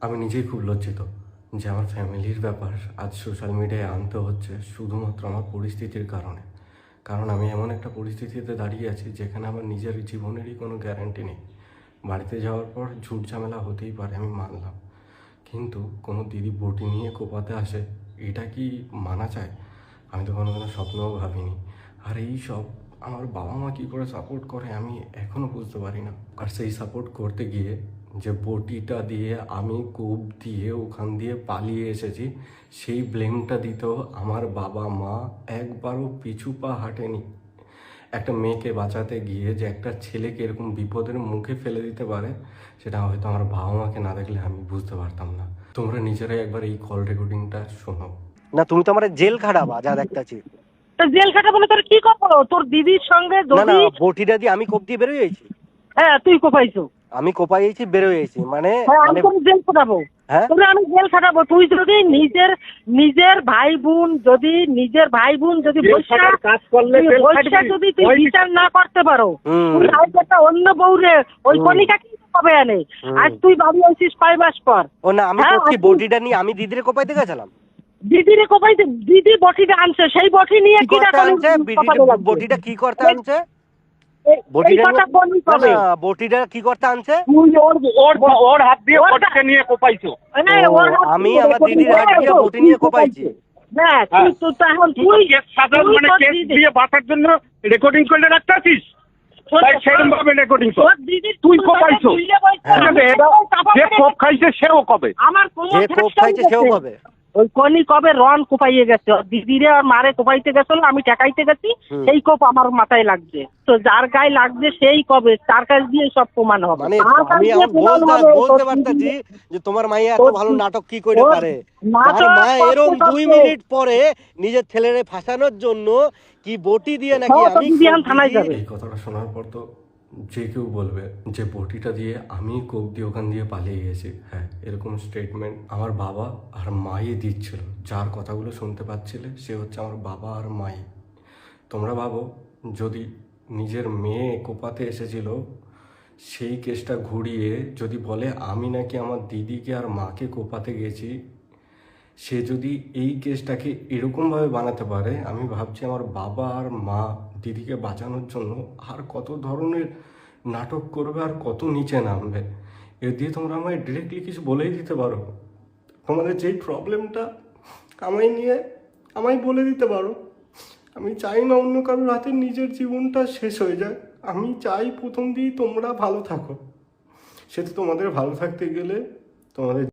আমি নিজেই খুব লজ্জিত যে আমার ফ্যামিলির ব্যাপার আজ সোশ্যাল মিডিয়ায় আনতে হচ্ছে শুধুমাত্র আমার পরিস্থিতির কারণে। কারণ আমি এমন একটা পরিস্থিতিতে দাঁড়িয়ে আছি যেখানে আমার নিজের জীবনেরই কোনো গ্যারান্টি নেই। বাড়িতে যাওয়ার পর ঝুট ঝামেলা হতেই পারে, আমি মানলাম, কিন্তু কোনো দিদি বটি নিয়ে কোপাতে আসে, এটা কি মানা যায়? আমি তো কোনো স্বপ্নও ভাবিনি। আর এই সব আমার বাবা মা কী করে সাপোর্ট করে আমি এখনও বুঝতে পারি না। আর সেই সাপোর্ট করতে গিয়ে যে বটিটা দিয়ে আমি কোপ দিয়ে ওখান দিয়ে পালিয়ে এসেছি, সেই ব্লেমটা দিতেও আমার বাবা মা একবারও পিছু পা হাঁটেনি। একটা মেয়েকে বাঁচাতে গিয়ে যে একটা ছেলেকে এরকম বিপদের মুখে ফেলে দিতে পারে, সেটা হয়তো আমার বাবা মাকে না দেখলে আমি বুঝতে পারতাম না। তোমরা নিজেরাই একবার এই কল রেকর্ডিংটা শোনো। না, তুমি তো আমার জেল খাটাবা যা দেখতেছি। তো জেল খাটাবো না তোর কি করবো? তোর দিদির সঙ্গে না না, যদি বটিটা দিয়ে আমি কোপ দিয়ে বেরোয় যাইছি। হ্যাঁ তুই কোপাইছো। আমি কোপাইছি, বেরোয় যাইছি মানে হ্যাঁ আমি মানে তোর জেল খাটাবো। হ্যাঁ তোরে আমি জেল খাটাবো। তুই যদি নিজের ভাই বোন যদি কাজ করলে বৈশা যদি তুই বিচার না করতে পারো, হুম। তুই আজ একটা অন্য বউরে ওই কলিকা কি কবে আনে? আজ তুই বাড়ি আসিস 5 মাস পর। ও না, আমি হ্যাঁ, করছি আর বটিটা নিয়ে আমি দিদিরে কোপাইতে গেছিলাম। দিদিরে কোপাইতে দিদি বটিটা আনছে, সেই বটি নিয়ে কি কি করতে আনছে? বটিটা কি করতে আনছে? বটিটা না, বটিটা কি করতে আনছে? ওর হাত দিয়ে বটিকে নিয়ে কোপাইছো। আমি আমার দিদির হাত দিয়ে বটি নিয়ে কোপাইছি। না তুই তো এখন তুই কেস সাজার মানে কেস দিয়ে বাঁচার জন্য রেকর্ডিং করে রাখতে আছিস। তাই সেরকম ভাবে রেকর্ডিং কর। তুই কোপাইছো। যে কোপ খাইছে সেও কবে। আমার যে কোপ খাইছে সেও কবে। ওই কনি কবে রন কোপাইয়ে গেছে, ওর দিদিরে আর মারে কোপাইতে গেছিল, আমি ঠেকাইতে গেছি, সেই কোপ আমার মাথায় লাগছে। তো যার গায়ে লাগছে সেই কবে তার কাছ দিয়ে সব প্রমাণ হবে। মানে তার কাছ আমি দিয়ে এখন প্রমাণ হবে, বলতে তোর পারতাছি দিদি- যে তোমার মাইয়া এত ভালো নাটক কি করে ওর পারে। নাটক তার মা এরকম করতে 2 করতে- মিনিট পরে নিজের ছেলেরে ফাঁসানোর জন্য কি বটি দিয়ে নাকি হ্যাঁ, তো আমি দিদি এখন থানায় যাবে। এই কথাটা শোনার পর তো যে কেউ বলবে যে বটিটা দিয়ে আমি কোপ দিয়ে ওখান দিয়ে পালিয়ে গেছি। হ্যাঁ, এরকম স্টেটমেন্ট আমার বাবা আর মাই দিচ্ছিল। যার কথাগুলো শুনতে পাচ্ছিলে সে হচ্ছে আমার বাবা আর মাই। তোমরা ভাবো, যদি নিজের মেয়ে কোপাতে এসেছিল, সেই কেসটা ঘুরিয়ে যদি বলে আমি নাকি আমার দিদিকে আর মাকে কোপাতে গেছি, সে যদি এই কেসটাকে এরকমভাবে বানাতে পারে, আমি ভাবছি আমার বাবা আর মা দিদিকে বাঁচানোর জন্য আর কত ধরনের নাটক করবে আর কত নিচে নামবে। এর দিয়ে তোমরা আমায় ডিরেক্টলি কিছু বলেই দিতে পারো। তোমাদের যেই প্রবলেমটা আমায় নিয়ে আমায় বলে দিতে পারো। আমি চাই না অন্য কারোর হাতে নিজের জীবনটা শেষ হয়ে যায়। আমি চাই প্রথম দিয়েই তোমরা ভালো থাকো। সে তো তোমাদের ভালো থাকতে গেলে তোমাদের